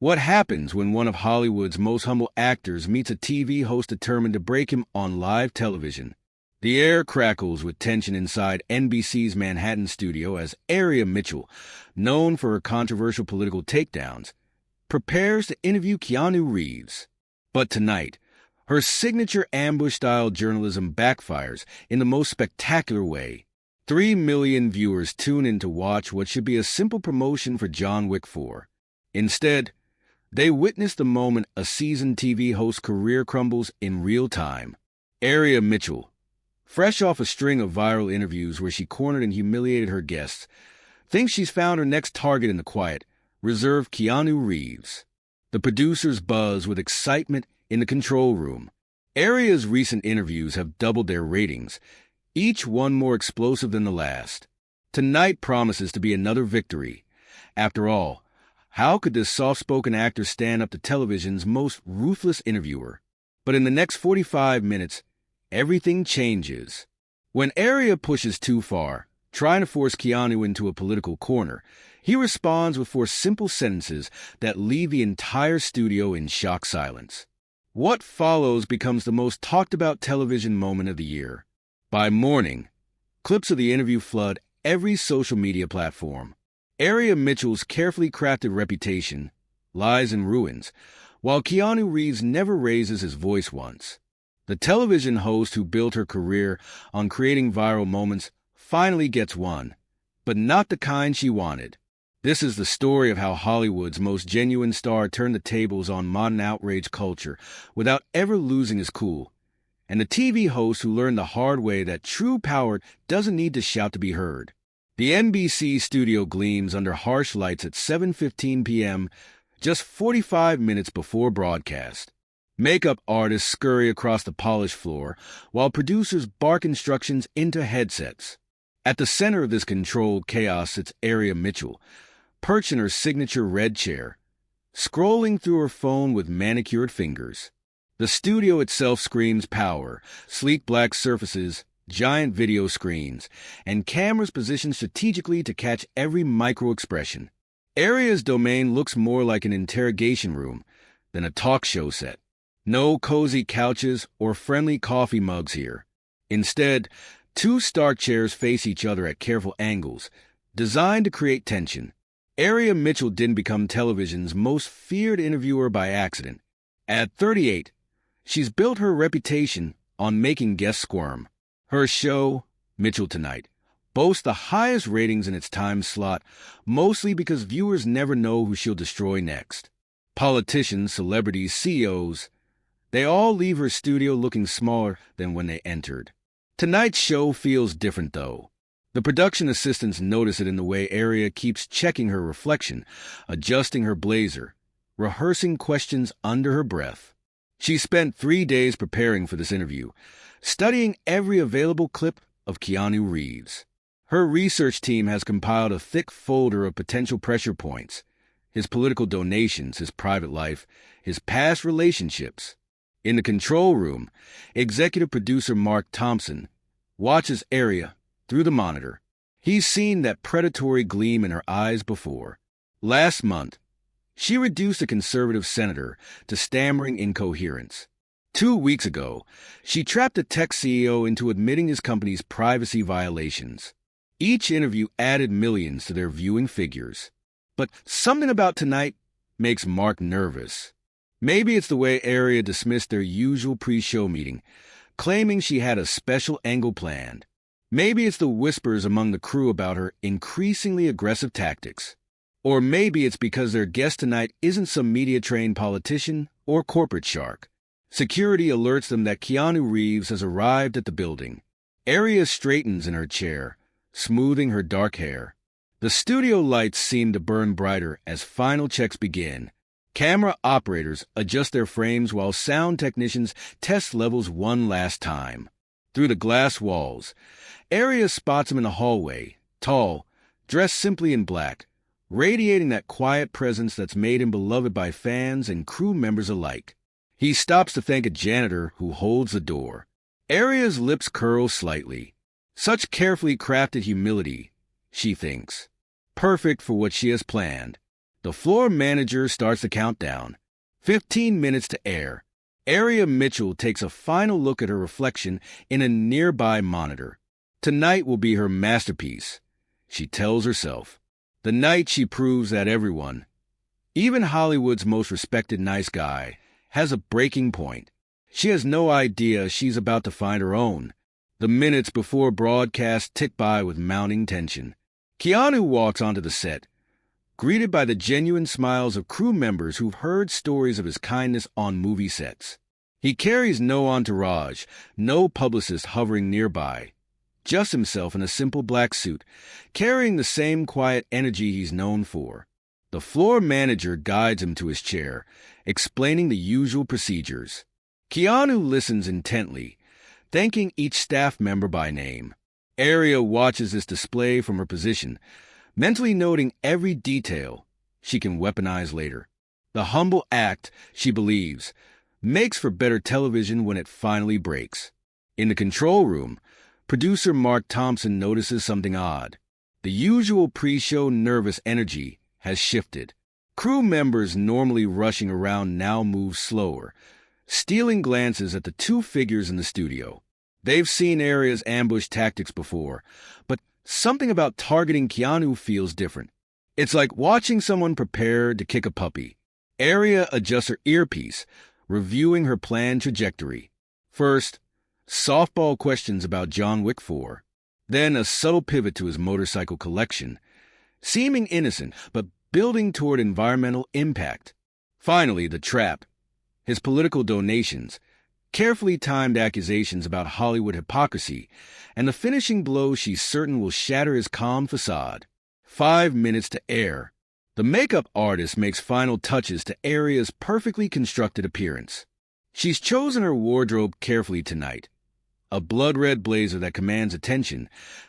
What happens when one of Hollywood's most humble actors meets a TV host determined to break him on live television? The air crackles with tension inside NBC's Manhattan studio as Aria Mitchell, known for her controversial political takedowns, prepares to interview Keanu Reeves. But tonight, her signature ambush-style journalism backfires in the most spectacular way. 3 million viewers tune in to watch what should be a simple promotion for John Wick 4. Instead, they witness the moment a seasoned TV host's career crumbles in real time. Aria Mitchell, fresh off a string of viral interviews where she cornered and humiliated her guests, thinks she's found her next target in the quiet, reserved Keanu Reeves. The producers buzz with excitement in the control room. Aria's recent interviews have doubled their ratings, each one more explosive than the last. Tonight promises to be another victory. After all, how could this soft-spoken actor stand up to television's most ruthless interviewer? But in the next 45 minutes, everything changes. When Aria pushes too far, trying to force Keanu into a political corner, he responds with 4 simple sentences that leave the entire studio in shocked silence. What follows becomes the most talked-about television moment of the year. By morning, clips of the interview flood every social media platform. Aria Mitchell's carefully crafted reputation lies in ruins, while Keanu Reeves never raises his voice once. The television host who built her career on creating viral moments finally gets one, but not the kind she wanted. This is the story of how Hollywood's most genuine star turned the tables on modern outrage culture without ever losing his cool, and the TV host who learned the hard way that true power doesn't need to shout to be heard. The NBC studio gleams under harsh lights at 7:15 p.m., just 45 minutes before broadcast. Makeup artists scurry across the polished floor, while producers bark instructions into headsets. At the center of this controlled chaos sits Aria Mitchell, perched in her signature red chair, scrolling through her phone with manicured fingers. The studio itself screams power, sleek black surfaces, giant video screens, and cameras positioned strategically to catch every micro-expression. Aria's domain looks more like an interrogation room than a talk show set. No cozy couches or friendly coffee mugs here. Instead, 2 stark chairs face each other at careful angles, designed to create tension. Aria Mitchell didn't become television's most feared interviewer by accident. At 38, she's built her reputation on making guests squirm. Her show, Mitchell Tonight, boasts the highest ratings in its time slot, mostly because viewers never know who she'll destroy next. Politicians, celebrities, CEOs, they all leave her studio looking smaller than when they entered. Tonight's show feels different, though. The production assistants notice it in the way Aria keeps checking her reflection, adjusting her blazer, rehearsing questions under her breath. She spent 3 days preparing for this interview, studying every available clip of Keanu Reeves. Her research team has compiled a thick folder of potential pressure points: his political donations, his private life, his past relationships. In the control room, executive producer Mark Thompson watches Aria through the monitor. He's seen that predatory gleam in her eyes before. Last month, she reduced a conservative senator to stammering incoherence. 2 weeks ago, she trapped a tech CEO into admitting his company's privacy violations. Each interview added millions to their viewing figures. But something about tonight makes Mark nervous. Maybe it's the way Aria dismissed their usual pre-show meeting, claiming she had a special angle planned. Maybe it's the whispers among the crew about her increasingly aggressive tactics. Or maybe it's because their guest tonight isn't some media-trained politician or corporate shark. Security alerts them that Keanu Reeves has arrived at the building. Aria straightens in her chair, smoothing her dark hair. The studio lights seem to burn brighter as final checks begin. Camera operators adjust their frames while sound technicians test levels one last time. Through the glass walls, Aria spots him in the hallway, tall, dressed simply in black, radiating that quiet presence that's made him beloved by fans and crew members alike. He stops to thank a janitor who holds the door. Aria's lips curl slightly. Such carefully crafted humility, she thinks. Perfect for what she has planned. The floor manager starts the countdown. 15 minutes to air. Aria Mitchell takes a final look at her reflection in a nearby monitor. Tonight will be her masterpiece, she tells herself. The night she proves that everyone, even Hollywood's most respected nice guy, has a breaking point. She has no idea she's about to find her own. The minutes before broadcast tick by with mounting tension. Keanu walks onto the set, greeted by the genuine smiles of crew members who've heard stories of his kindness on movie sets. He carries no entourage, no publicist hovering nearby, just himself in a simple black suit, carrying the same quiet energy he's known for. The floor manager guides him to his chair, explaining the usual procedures. Keanu listens intently, thanking each staff member by name. Aria watches this display from her position, mentally noting every detail she can weaponize later. The humble act, she believes, makes for better television when it finally breaks. In the control room, producer Mark Thompson notices something odd. The usual pre-show nervous energy has shifted. Crew members normally rushing around now move slower, stealing glances at the two figures in the studio. They've seen Aria's ambush tactics before, but something about targeting Keanu feels different. It's like watching someone prepare to kick a puppy. Aria adjusts her earpiece, reviewing her planned trajectory. First, softball questions about John Wick 4. Then a subtle pivot to his motorcycle collection, seeming innocent but building toward environmental impact. Finally, the trap, his political donations, carefully timed accusations about Hollywood hypocrisy, and the finishing blow she's certain will shatter his calm facade. 5 minutes to air. The makeup artist makes final touches to Aria's perfectly constructed appearance. She's chosen her wardrobe carefully tonight. A blood-red blazer that commands attention,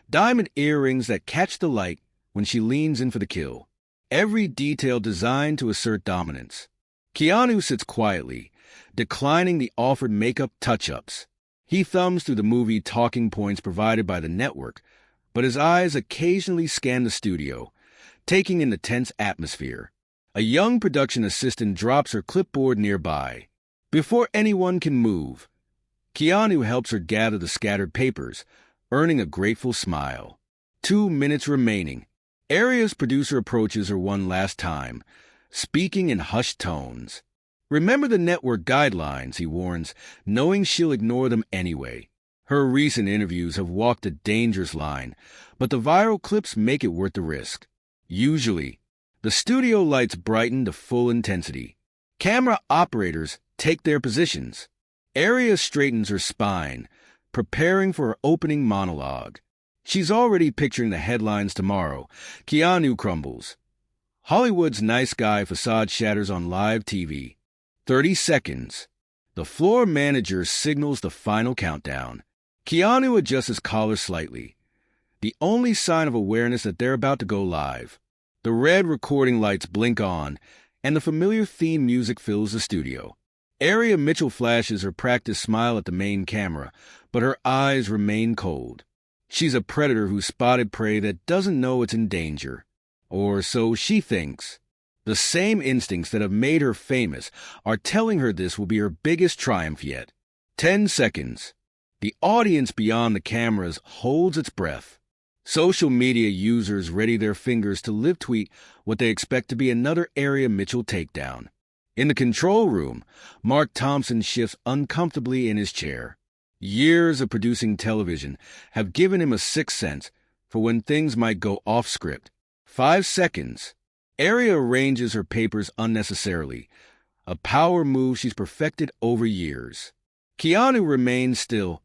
diamond earrings that catch the light when she leans in for the kill. Every detail designed to assert dominance. Keanu sits quietly, declining the offered makeup touch-ups. He thumbs through the movie talking points provided by the network, but his eyes occasionally scan the studio, taking in the tense atmosphere. A young production assistant drops her clipboard nearby. Before anyone can move, Keanu helps her gather the scattered papers, earning a grateful smile. 2 minutes remaining. Aria's producer approaches her one last time, speaking in hushed tones. Remember the network guidelines, he warns, knowing she'll ignore them anyway. Her recent interviews have walked a dangerous line, but the viral clips make it worth the risk. Usually, the studio lights brighten to full intensity. Camera operators take their positions. Aria straightens her spine, preparing for her opening monologue. She's already picturing the headlines tomorrow. Keanu crumbles. Hollywood's nice guy facade shatters on live TV. 30 seconds. The floor manager signals the final countdown. Keanu adjusts his collar slightly, the only sign of awareness that they're about to go live. The red recording lights blink on, and the familiar theme music fills the studio. Aria Mitchell flashes her practice smile at the main camera, but her eyes remain cold. She's a predator who spotted prey that doesn't know it's in danger. Or so she thinks. The same instincts that have made her famous are telling her this will be her biggest triumph yet. 10 seconds. The audience beyond the cameras holds its breath. Social media users ready their fingers to live tweet what they expect to be another Aria Mitchell takedown. In the control room, Mark Thompson shifts uncomfortably in his chair. Years of producing television have given him a sixth sense for when things might go off script. 5 seconds. Aria arranges her papers unnecessarily, a power move she's perfected over years. Keanu remains still,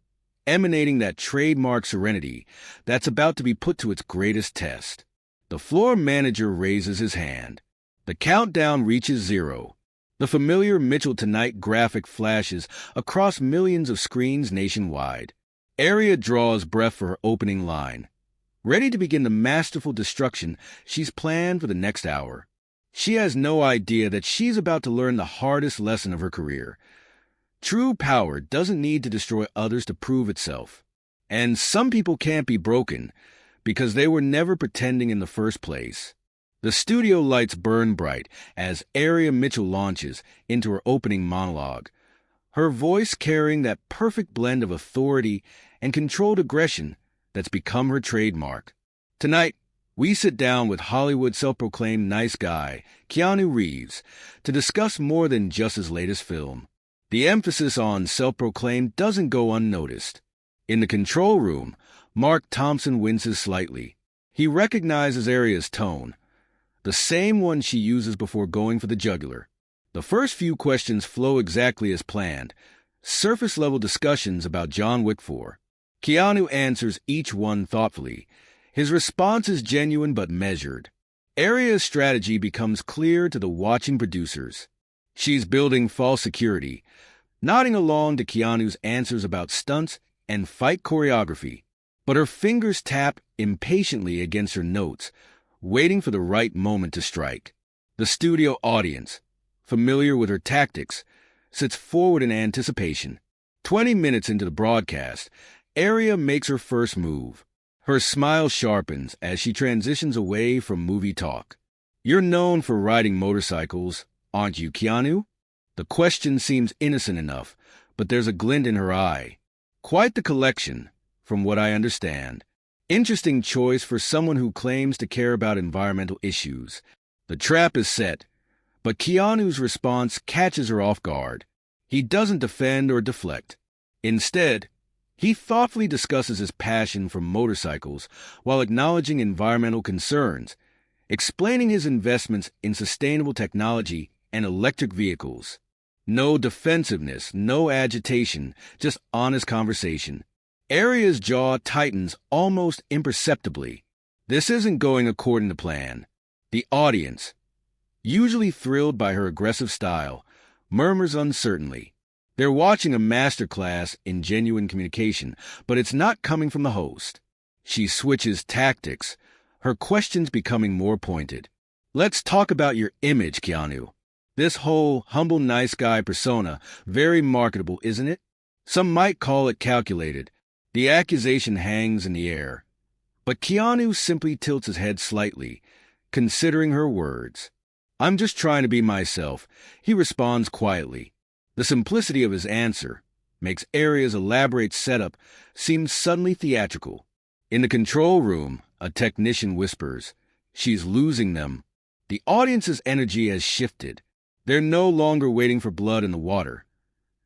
emanating that trademark serenity that's about to be put to its greatest test. The floor manager raises his hand. The countdown reaches 0. The familiar Mitchell Tonight graphic flashes across millions of screens nationwide. Aria draws breath for her opening line, ready to begin the masterful destruction she's planned for the next hour. She has no idea that she's about to learn the hardest lesson of her career. True power doesn't need to destroy others to prove itself. And some people can't be broken because they were never pretending in the first place. The studio lights burn bright as Aria Mitchell launches into her opening monologue, her voice carrying that perfect blend of authority and controlled aggression that's become her trademark. Tonight, we sit down with Hollywood self-proclaimed nice guy, Keanu Reeves, to discuss more than just his latest film. The emphasis on self-proclaimed doesn't go unnoticed. In the control room, Mark Thompson winces slightly. He recognizes Aria's tone, the same one she uses before going for the jugular. The first few questions flow exactly as planned, surface-level discussions about John Wick 4. Keanu answers each one thoughtfully. His response is genuine but measured. Aria's strategy becomes clear to the watching producers. She's building false security, nodding along to Keanu's answers about stunts and fight choreography, but her fingers tap impatiently against her notes, waiting for the right moment to strike. The studio audience, familiar with her tactics, sits forward in anticipation. 20 minutes into the broadcast, Aria makes her first move. Her smile sharpens as she transitions away from movie talk. "You're known for riding motorcycles, aren't you, Keanu?" The question seems innocent enough, but there's a glint in her eye. Quite the collection, from what I understand. Interesting choice for someone who claims to care about environmental issues. The trap is set, but Keanu's response catches her off guard. He doesn't defend or deflect. Instead, he thoughtfully discusses his passion for motorcycles while acknowledging environmental concerns, explaining his investments in sustainable technology and electric vehicles. No defensiveness, no agitation, just honest conversation. Aria's jaw tightens almost imperceptibly. This isn't going according to plan. The audience, usually thrilled by her aggressive style, murmurs uncertainly. They're watching a masterclass in genuine communication, but it's not coming from the host. She switches tactics, her questions becoming more pointed. "Let's talk about your image, Keanu. This whole humble nice guy persona, very marketable, isn't it? Some might call it calculated." The accusation hangs in the air, but Keanu simply tilts his head slightly, considering her words. "I'm just trying to be myself," he responds quietly. The simplicity of his answer makes Aria's elaborate setup seem suddenly theatrical. In the control room, a technician whispers, "She's losing them." The audience's energy has shifted. They're no longer waiting for blood in the water.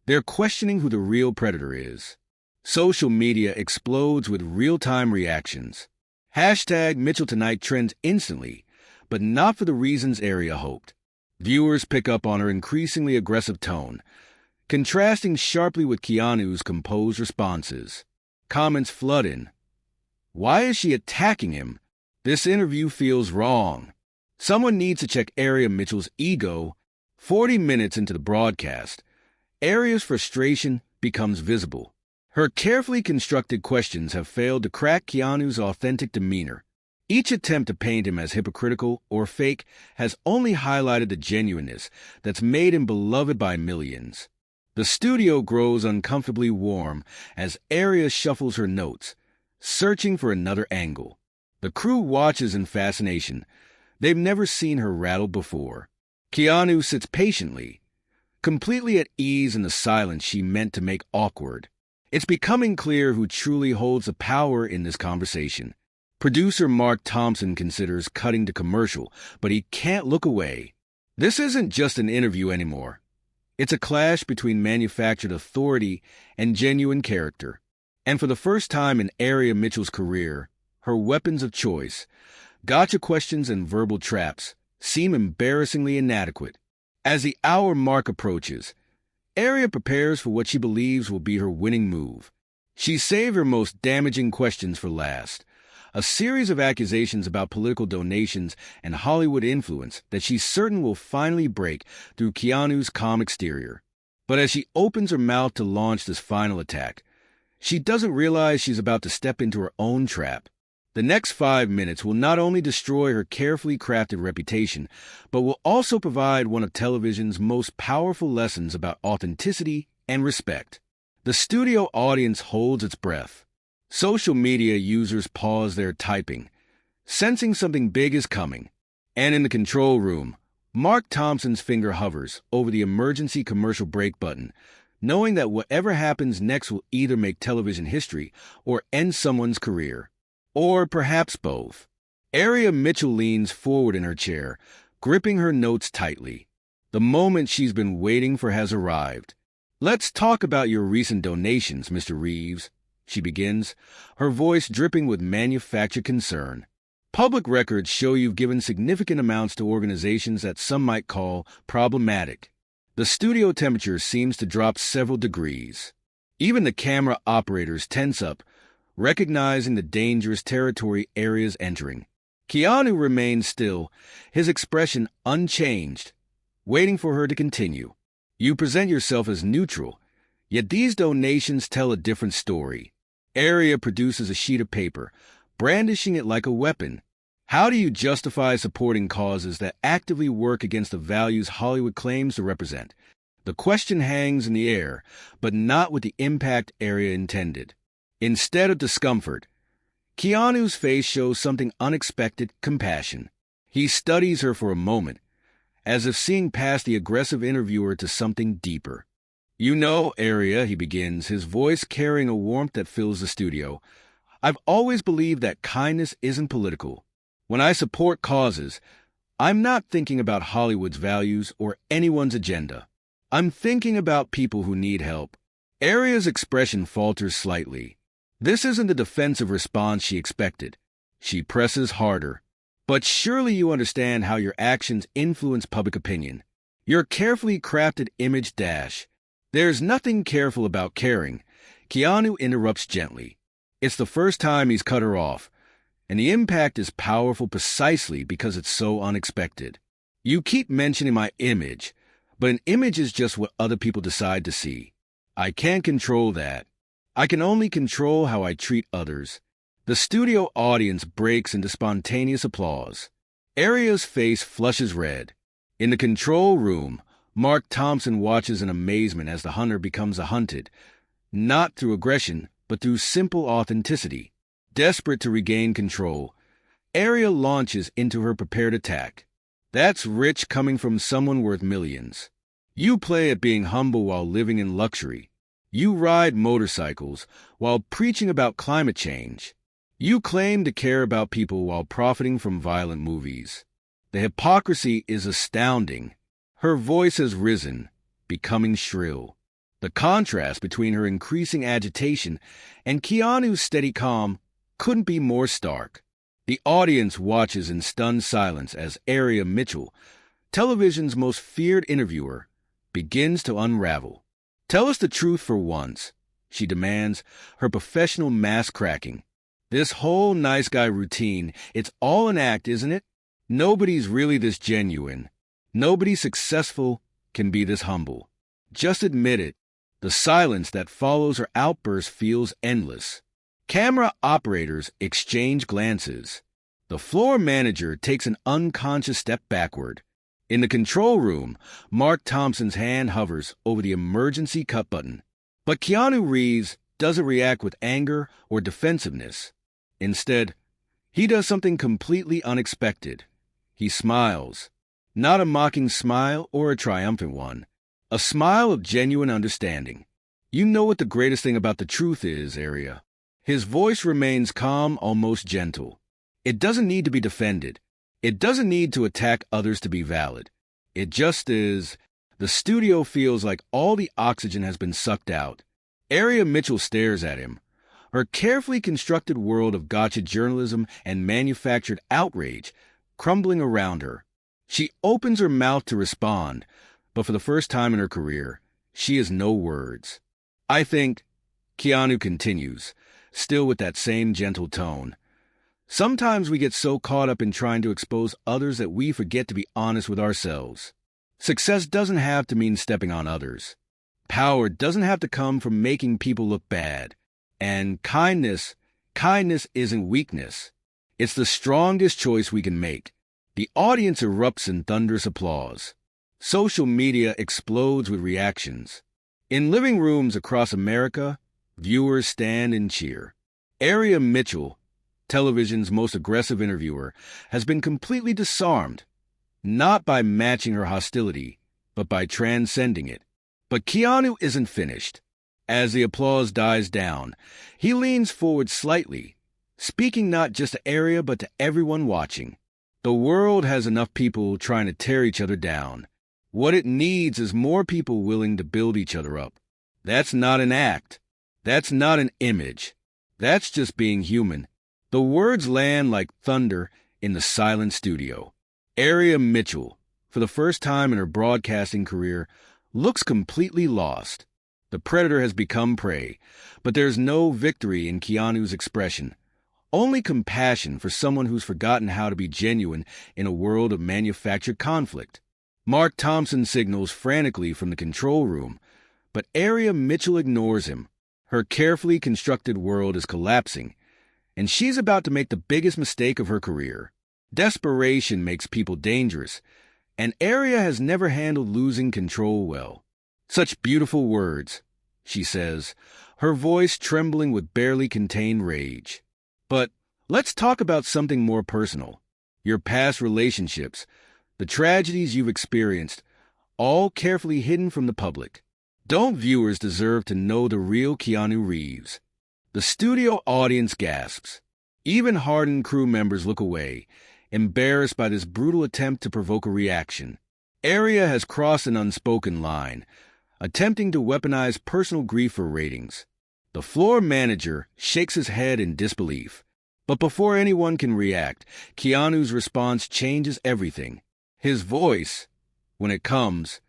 They're questioning who the real predator is. Social media explodes with real-time reactions. Hashtag Mitchell Tonight trends instantly, but not for the reasons Aria hoped. Viewers pick up on her increasingly aggressive tone, contrasting sharply with Keanu's composed responses. Comments flood in. "Why is she attacking him? This interview feels wrong." Someone needs to check Aria Mitchell's ego. 40 minutes into the broadcast, Aria's frustration becomes visible. Her carefully constructed questions have failed to crack Keanu's authentic demeanor. Each attempt to paint him as hypocritical or fake has only highlighted the genuineness that's made him beloved by millions. The studio grows uncomfortably warm as Aria shuffles her notes, searching for another angle. The crew watches in fascination. They've never seen her rattled before. Keanu sits patiently, completely at ease in the silence she meant to make awkward. It's becoming clear who truly holds the power in this conversation. Producer Mark Thompson considers cutting to commercial, but he can't look away. This isn't just an interview anymore. It's a clash between manufactured authority and genuine character. And for the first time in Aria Mitchell's career, her weapons of choice, gotcha questions and verbal traps, seem embarrassingly inadequate. As the hour mark approaches, Aria prepares for what she believes will be her winning move. She saved her most damaging questions for last, a series of accusations about political donations and Hollywood influence that she's certain will finally break through Keanu's calm exterior. But as she opens her mouth to launch this final attack, she doesn't realize she's about to step into her own trap. The next 5 minutes will not only destroy her carefully crafted reputation, but will also provide one of television's most powerful lessons about authenticity and respect. The studio audience holds its breath. Social media users pause their typing, sensing something big is coming. And in the control room, Mark Thompson's finger hovers over the emergency commercial break button, knowing that whatever happens next will either make television history or end someone's career. Or perhaps both. Aria Mitchell leans forward in her chair, gripping her notes tightly. The moment she's been waiting for has arrived. "Let's talk about your recent donations, Mr. Reeves," she begins, her voice dripping with manufactured concern. "Public records show you've given significant amounts to organizations that some might call problematic." The studio temperature seems to drop several degrees. Even the camera operators tense up, recognizing the dangerous territory Aria's entering. Keanu remains still, his expression unchanged, waiting for her to continue. "You present yourself as neutral, yet these donations tell a different story." Aria produces a sheet of paper, brandishing it like a weapon. "How do you justify supporting causes that actively work against the values Hollywood claims to represent?" The question hangs in the air, but not with the impact Aria intended. Instead of discomfort, Keanu's face shows something unexpected: compassion. He studies her for a moment, as if seeing past the aggressive interviewer to something deeper. "You know, Aria," he begins, his voice carrying a warmth that fills the studio, "I've always believed that kindness isn't political. When I support causes, I'm not thinking about Hollywood's values or anyone's agenda. I'm thinking about people who need help." Aria's expression falters slightly. This isn't the defensive response she expected. She presses harder. "But surely you understand how your actions influence public opinion. Your carefully crafted image dash." "There's nothing careful about caring," Keanu interrupts gently. It's the first time he's cut her off, and the impact is powerful precisely because it's so unexpected. "You keep mentioning my image, but an image is just what other people decide to see. I can't control that. I can only control how I treat others." The studio audience breaks into spontaneous applause. Aria's face flushes red. In the control room, Mark Thompson watches in amazement as the hunter becomes a hunted, not through aggression, but through simple authenticity. Desperate to regain control, Aria launches into her prepared attack. "That's rich coming from someone worth millions. You play at being humble while living in luxury. You ride motorcycles while preaching about climate change. You claim to care about people while profiting from violent movies. The hypocrisy is astounding." Her voice has risen, becoming shrill. The contrast between her increasing agitation and Keanu's steady calm couldn't be more stark. The audience watches in stunned silence as Aria Mitchell, television's most feared interviewer, begins to unravel. "Tell us the truth for once," she demands, her professional mask cracking. "This whole nice guy routine, it's all an act, isn't it? Nobody's really this genuine. Nobody successful can be this humble. Just admit it." The silence that follows her outburst feels endless. Camera operators exchange glances. The floor manager takes an unconscious step backward. In the control room, Mark Thompson's hand hovers over the emergency cut button. But Keanu Reeves doesn't react with anger or defensiveness. Instead, he does something completely unexpected. He smiles. Not a mocking smile or a triumphant one. A smile of genuine understanding. "You know what the greatest thing about the truth is, Aria." His voice remains calm, almost gentle. "It doesn't need to be defended. It doesn't need to attack others to be valid. It just is." The studio feels like all the oxygen has been sucked out. Aria Mitchell stares at him, her carefully constructed world of gotcha journalism and manufactured outrage crumbling around her. She opens her mouth to respond, but for the first time in her career, she has no words. "I think," Keanu continues, still with that same gentle tone, "sometimes we get so caught up in trying to expose others that we forget to be honest with ourselves. Success doesn't have to mean stepping on others. Power doesn't have to come from making people look bad. And kindness isn't weakness. It's the strongest choice we can make." The audience erupts in thunderous applause. Social media explodes with reactions. In living rooms across America, viewers stand and cheer. Aria Mitchell, television's most aggressive interviewer, has been completely disarmed. not by matching her hostility, but by transcending it. But Keanu isn't finished. As the applause dies down, he leans forward slightly, speaking not just to Arya but to everyone watching. The world has enough people trying to tear each other down. What it needs is more people willing to build each other up. That's not an act. That's not an image. That's just being human. The words land like thunder in the silent studio. Arya Mitchell, for the first time in her broadcasting career, looks completely lost. The predator has become prey, but there's no victory in Keanu's expression. Only compassion for someone who's forgotten how to be genuine in a world of manufactured conflict. Mark Thompson signals frantically from the control room, but Arya Mitchell ignores him. Her carefully constructed world is collapsing, and she's about to make the biggest mistake of her career. Desperation makes people dangerous, and Arya has never handled losing control well. Such beautiful words, she says, her voice trembling with barely contained rage. But let's talk about something more personal. Your past relationships, the tragedies you've experienced, all carefully hidden from the public. Don't viewers deserve to know the real Keanu Reeves? The studio audience gasps. Even hardened crew members look away, embarrassed by this brutal attempt to provoke a reaction. Arya has crossed an unspoken line, attempting to weaponize personal grief for ratings. The floor manager shakes his head in disbelief. But before anyone can react, Keanu's response changes everything. His voice, when it comes,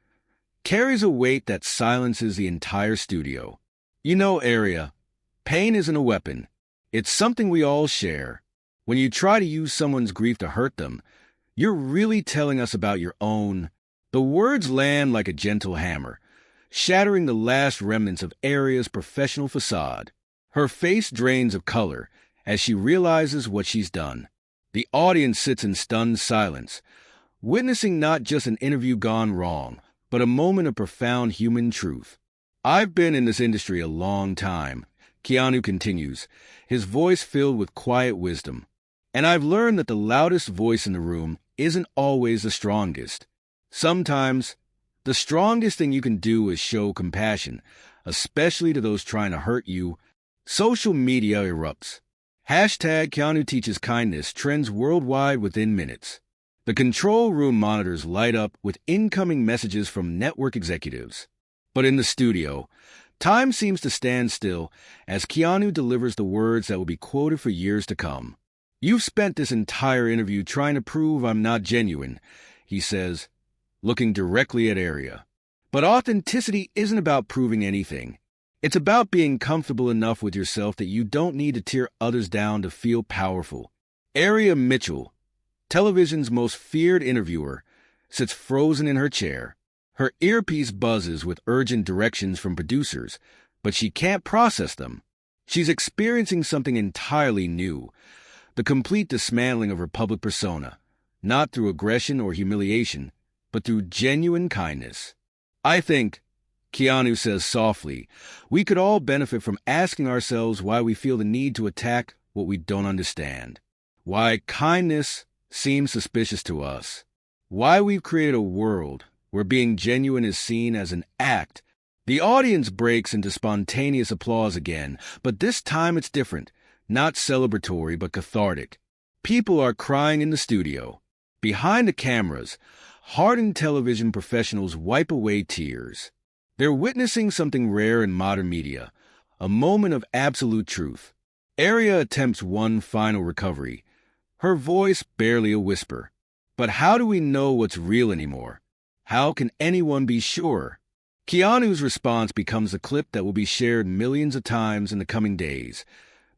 carries a weight that silences the entire studio. You know, Arya, pain isn't a weapon. It's something we all share. When you try to use someone's grief to hurt them, you're really telling us about your own. The words land like a gentle hammer, shattering the last remnants of Arya's professional facade. Her face drains of color as she realizes what she's done. The audience sits in stunned silence, witnessing not just an interview gone wrong, but a moment of profound human truth. I've been in this industry a long time, Keanu continues, his voice filled with quiet wisdom. And I've learned that the loudest voice in the room isn't always the strongest. Sometimes, the strongest thing you can do is show compassion, especially to those trying to hurt you. Social media erupts. Hashtag Keanu Teaches Kindness trends worldwide within minutes. The control room monitors light up with incoming messages from network executives. But in the studio, time seems to stand still as Keanu delivers the words that will be quoted for years to come. You've spent this entire interview trying to prove I'm not genuine, he says, looking directly at Arya. But authenticity isn't about proving anything. It's about being comfortable enough with yourself that you don't need to tear others down to feel powerful. Arya Mitchell, television's most feared interviewer, sits frozen in her chair. Her earpiece buzzes with urgent directions from producers, but she can't process them. She's experiencing something entirely new, the complete dismantling of her public persona, not through aggression or humiliation, but through genuine kindness. I think, Keanu says softly, we could all benefit from asking ourselves why we feel the need to attack what we don't understand. Why kindness seems suspicious to us. Why we've created a world where being genuine is seen as an act. The audience breaks into spontaneous applause again, but this time it's different. Not celebratory, but cathartic. People are crying in the studio. Behind the cameras, hardened television professionals wipe away tears. They're witnessing something rare in modern media, a moment of absolute truth. Arya attempts one final recovery, her voice barely a whisper. But how do we know what's real anymore? How can anyone be sure? Keanu's response becomes a clip that will be shared millions of times in the coming days.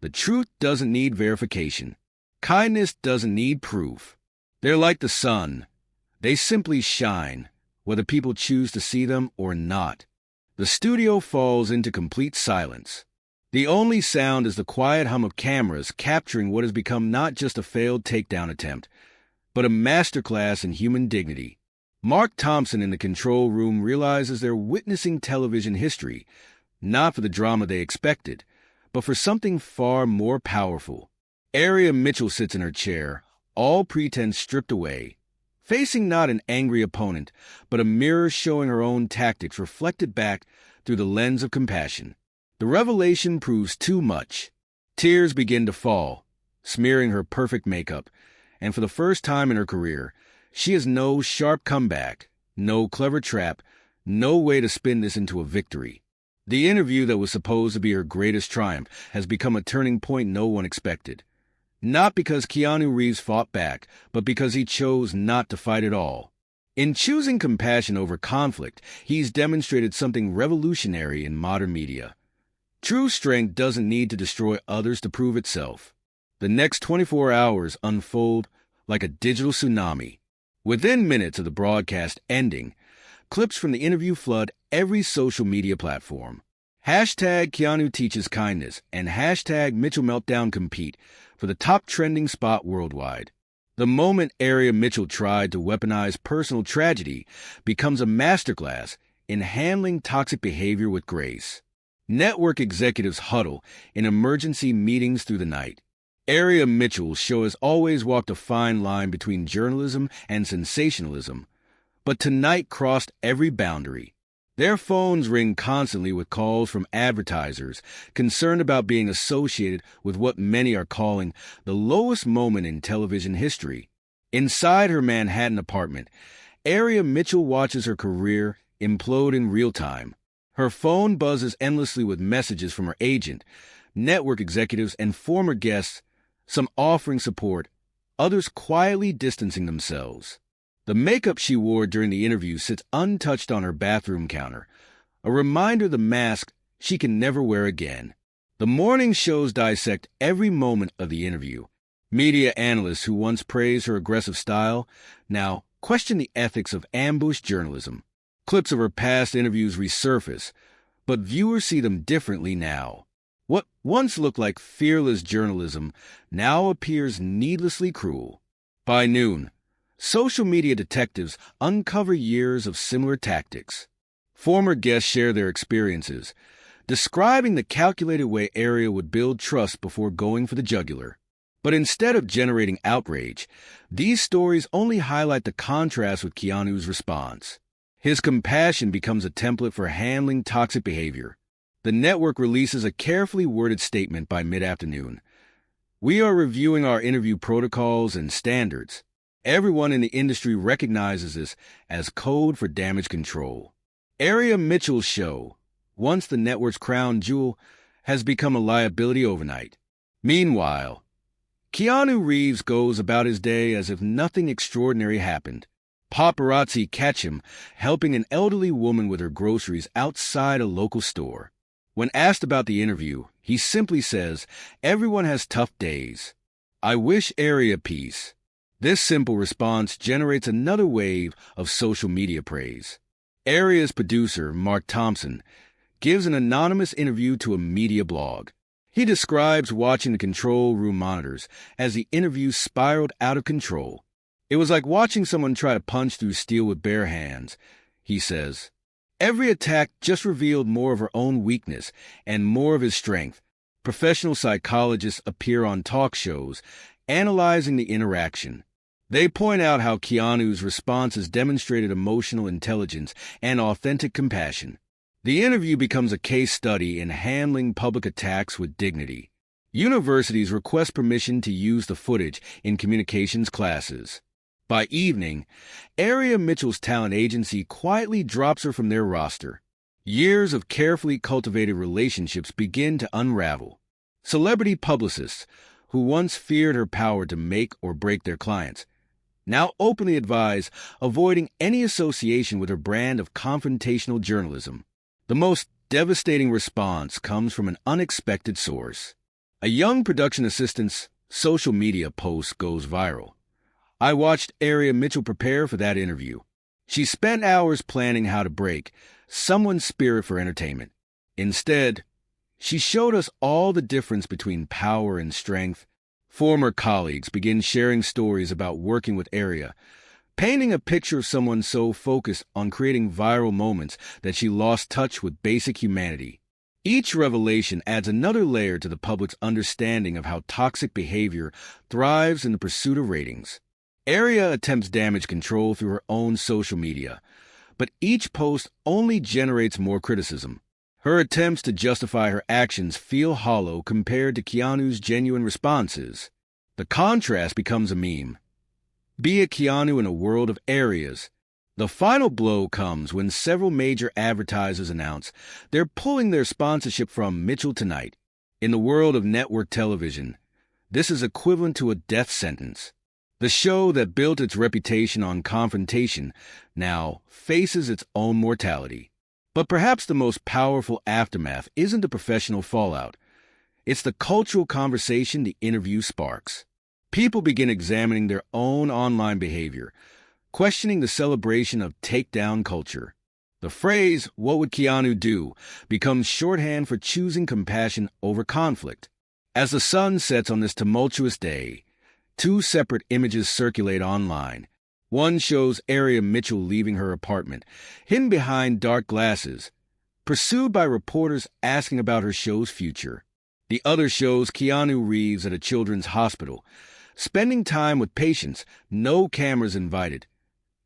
The truth doesn't need verification. Kindness doesn't need proof. They're like the sun. They simply shine, whether people choose to see them or not. The studio falls into complete silence. The only sound is the quiet hum of cameras capturing what has become not just a failed takedown attempt, but a masterclass in human dignity. Mark Thompson in the control room realizes they're witnessing television history, not for the drama they expected, but for something far more powerful. Arya Mitchell sits in her chair, all pretense stripped away. facing not an angry opponent, but a mirror showing her own tactics reflected back through the lens of compassion. The revelation proves too much. Tears begin to fall, smearing her perfect makeup, and for the first time in her career, she has no sharp comeback, no clever trap, no way to spin this into a victory. The interview that was supposed to be her greatest triumph has become a turning point no one expected. Not because Keanu Reeves fought back, but because he chose not to fight at all. In choosing compassion over conflict, he's demonstrated something revolutionary in modern media. True strength doesn't need to destroy others to prove itself. The next 24 hours unfold like a digital tsunami. Within minutes of the broadcast ending, clips from the interview flood every social media platform. Hashtag Keanu teaches kindness and hashtag Mitchell Meltdown compete for the top trending spot worldwide. The moment Area Mitchell tried to weaponize personal tragedy becomes a masterclass in handling toxic behavior with grace. Network executives huddle in emergency meetings through the night. Area Mitchell's show has always walked a fine line between journalism and sensationalism, but tonight crossed every boundary. Their phones ring constantly with calls from advertisers concerned about being associated with what many are calling the lowest moment in television history. Inside her Manhattan apartment, Area Mitchell watches her career implode in real time. Her phone buzzes endlessly with messages from her agent, network executives, and former guests, some offering support, others quietly distancing themselves. The makeup she wore during the interview sits untouched on her bathroom counter, a reminder the mask she can never wear again. The morning shows dissect every moment of the interview. Media analysts who once praised her aggressive style now question the ethics of ambush journalism. Clips of her past interviews resurface, but viewers see them differently now. What once looked like fearless journalism now appears needlessly cruel. By noon, social media detectives uncover years of similar tactics. Former guests share their experiences, describing the calculated way Area would build trust before going for the jugular. But instead of generating outrage, these stories only highlight the contrast with Keanu's response. His compassion becomes a template for handling toxic behavior. The network releases a carefully worded statement by mid-afternoon. "We are reviewing our interview protocols and standards. Everyone in the industry recognizes this as code for damage control." Area Mitchell's show, once the network's crown jewel, has become a liability overnight. Meanwhile, Keanu Reeves goes about his day as if nothing extraordinary happened. Paparazzi catch him helping an elderly woman with her groceries outside a local store. When asked about the interview, he simply says, "Everyone has tough days. I wish Area peace." This simple response generates another wave of social media praise. Area's producer, Mark Thompson, gives an anonymous interview to a media blog. He describes watching the control room monitors as the interview spiraled out of control. "It was like watching someone try to punch through steel with bare hands," he says. Every attack just revealed more of her own weakness and more of his strength. Professional psychologists appear on talk shows, analyzing the interaction. They point out how Keanu's responses demonstrated emotional intelligence and authentic compassion. The interview becomes a case study in handling public attacks with dignity. Universities request permission to use the footage in communications classes. By evening, Area Mitchell's talent agency quietly drops her from their roster. Years of carefully cultivated relationships begin to unravel. Celebrity publicists, who once feared her power to make or break their clients, now openly advise avoiding any association with her brand of confrontational journalism. The most devastating response comes from an unexpected source. A young production assistant's social media post goes viral. "I watched Area Mitchell prepare for that interview. She spent hours planning how to break someone's spirit for entertainment. Instead, she showed us all the difference between power and strength." Former colleagues begin sharing stories about working with Area, painting a picture of someone so focused on creating viral moments that she lost touch with basic humanity. Each revelation adds another layer to the public's understanding of how toxic behavior thrives in the pursuit of ratings. Aria attempts damage control through her own social media, but each post only generates more criticism. Her attempts to justify her actions feel hollow compared to Keanu's genuine responses. The contrast becomes a meme. Be a Keanu in a world of Arias. The final blow comes when several major advertisers announce they're pulling their sponsorship from Mitchell Tonight. In the world of network television, this is equivalent to a death sentence. The show that built its reputation on confrontation now faces its own mortality. But perhaps the most powerful aftermath isn't the professional fallout. It's the cultural conversation the interview sparks. People begin examining their own online behavior, questioning the celebration of takedown culture. The phrase, "What would Keanu do?" becomes shorthand for choosing compassion over conflict. As the sun sets on this tumultuous day, two separate images circulate online. One shows Aria Mitchell leaving her apartment, hidden behind dark glasses, pursued by reporters asking about her show's future. The other shows Keanu Reeves at a children's hospital, spending time with patients, no cameras invited.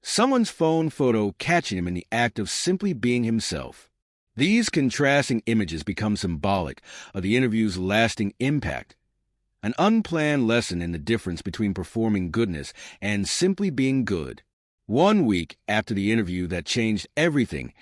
Someone's phone photo catching him in the act of simply being himself. These contrasting images become symbolic of the interview's lasting impact, an unplanned lesson in the difference between performing goodness and simply being good. 1 week after the interview that changed everything,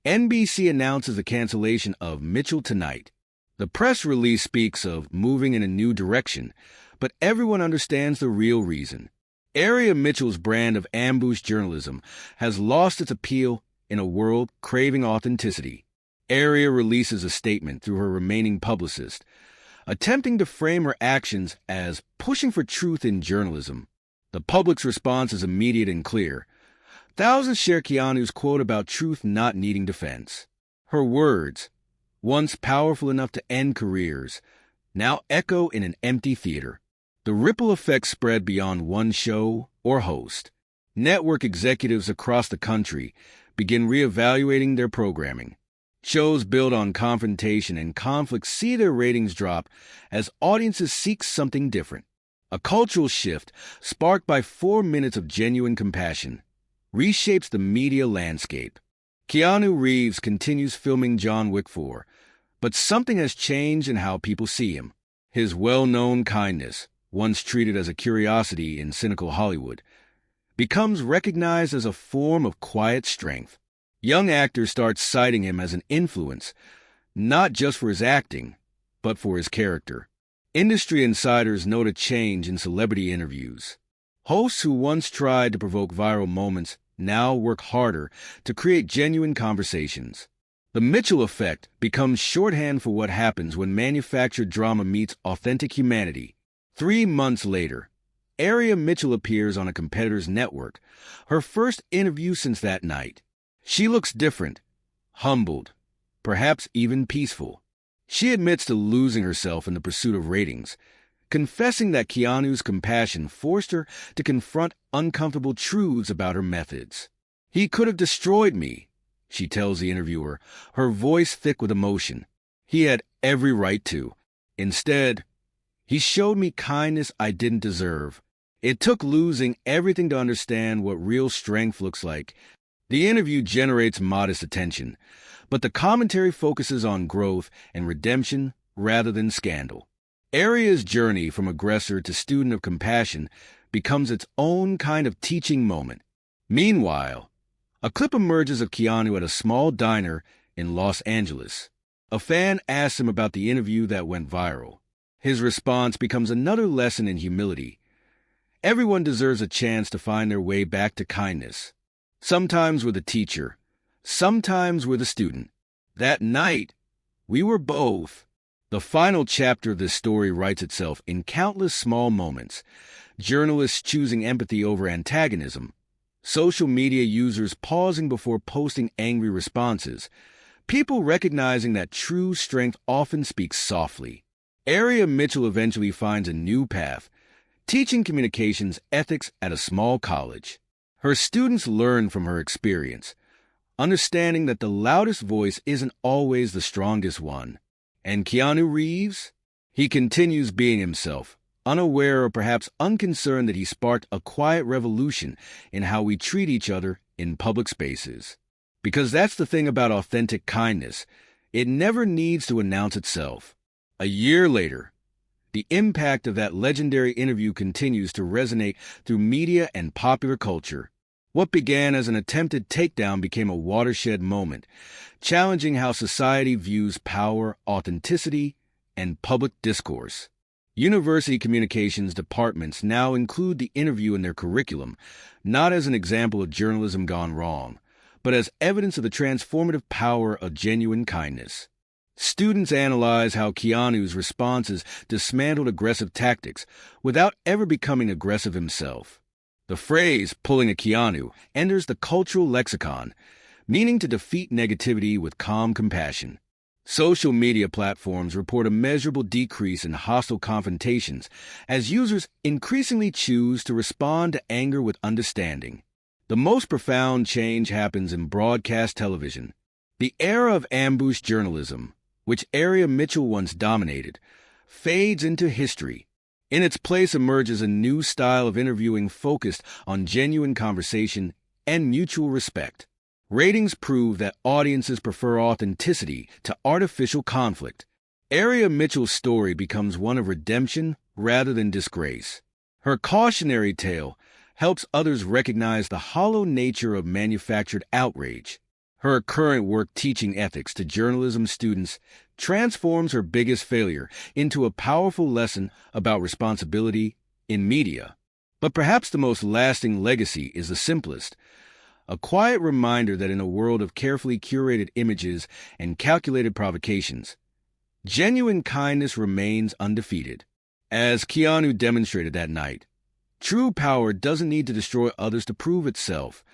NBC announces the cancellation of Mitchell Tonight. The press release speaks of moving in a new direction, but everyone understands the real reason. Aria Mitchell's brand of ambush journalism has lost its appeal in a world craving authenticity. Aria releases a statement through her remaining publicist, attempting to frame her actions as pushing for truth in journalism. The public's response is immediate and clear. Thousands share Keanu's quote about truth not needing defense. Her words, once powerful enough to end careers, now echo in an empty theater. The ripple effect spread beyond one show or host. Network executives across the country begin reevaluating their programming. Shows built on confrontation and conflict see their ratings drop as audiences seek something different. A cultural shift, sparked by 4 minutes of genuine compassion, reshapes the media landscape. Keanu Reeves continues filming John Wick 4, but something has changed in how people see him. His well-known kindness, once treated as a curiosity in cynical Hollywood, becomes recognized as a form of quiet strength. Young actors start citing him as an influence, not just for his acting, but for his character. Industry insiders note a change in celebrity interviews. Hosts who once tried to provoke viral moments now work harder to create genuine conversations. The Mitchell effect becomes shorthand for what happens when manufactured drama meets authentic humanity. 3 months later, Aria Mitchell appears on a competitor's network, her first interview since that night. She looks different, humbled, perhaps even peaceful. She admits to losing herself in the pursuit of ratings, confessing that Keanu's compassion forced her to confront uncomfortable truths about her methods. "He could have destroyed me," she tells the interviewer, her voice thick with emotion. "He had every right to. Instead, he showed me kindness I didn't deserve. It took losing everything to understand what real strength looks like." The interview generates modest attention, but the commentary focuses on growth and redemption rather than scandal. Aria's journey from aggressor to student of compassion becomes its own kind of teaching moment. Meanwhile, a clip emerges of Keanu at a small diner in Los Angeles. A fan asks him about the interview that went viral. His response becomes another lesson in humility. Everyone deserves a chance to find their way back to kindness. Sometimes we're the teacher, sometimes we're the student. That night, we were both. The final chapter of this story writes itself in countless small moments. Journalists choosing empathy over antagonism, social media users pausing before posting angry responses, people recognizing that true strength often speaks softly. Aria Mitchell eventually finds a new path, teaching communications ethics at a small college. Her students learn from her experience, understanding that the loudest voice isn't always the strongest one. And Keanu Reeves? He continues being himself, unaware or perhaps unconcerned that he sparked a quiet revolution in how we treat each other in public spaces. Because that's the thing about authentic kindness. It never needs to announce itself. A year later, the impact of that legendary interview continues to resonate through media and popular culture. What began as an attempted takedown became a watershed moment, challenging how society views power, authenticity, and public discourse. University communications departments now include the interview in their curriculum, not as an example of journalism gone wrong, but as evidence of the transformative power of genuine kindness. Students analyze how Keanu's responses dismantled aggressive tactics without ever becoming aggressive himself. The phrase, pulling a Keanu, enters the cultural lexicon, meaning to defeat negativity with calm compassion. Social media platforms report a measurable decrease in hostile confrontations as users increasingly choose to respond to anger with understanding. The most profound change happens in broadcast television. The era of ambush journalism, which Area Mitchell once dominated, fades into history. In its place emerges a new style of interviewing focused on genuine conversation and mutual respect. Ratings prove that audiences prefer authenticity to artificial conflict. Area Mitchell's story becomes one of redemption rather than disgrace. Her cautionary tale helps others recognize the hollow nature of manufactured outrage. Her current work teaching ethics to journalism students transforms her biggest failure into a powerful lesson about responsibility in media. But perhaps the most lasting legacy is the simplest, a quiet reminder that in a world of carefully curated images and calculated provocations, genuine kindness remains undefeated. As Keanu demonstrated that night, true power doesn't need to destroy others to prove itself.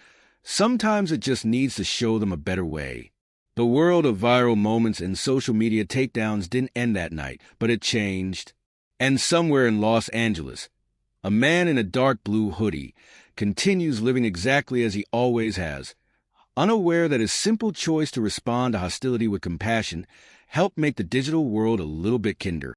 Sometimes it just needs to show them a better way. The world of viral moments and social media takedowns didn't end that night, but it changed. And somewhere in Los Angeles, a man in a dark blue hoodie continues living exactly as he always has, unaware that his simple choice to respond to hostility with compassion helped make the digital world a little bit kinder.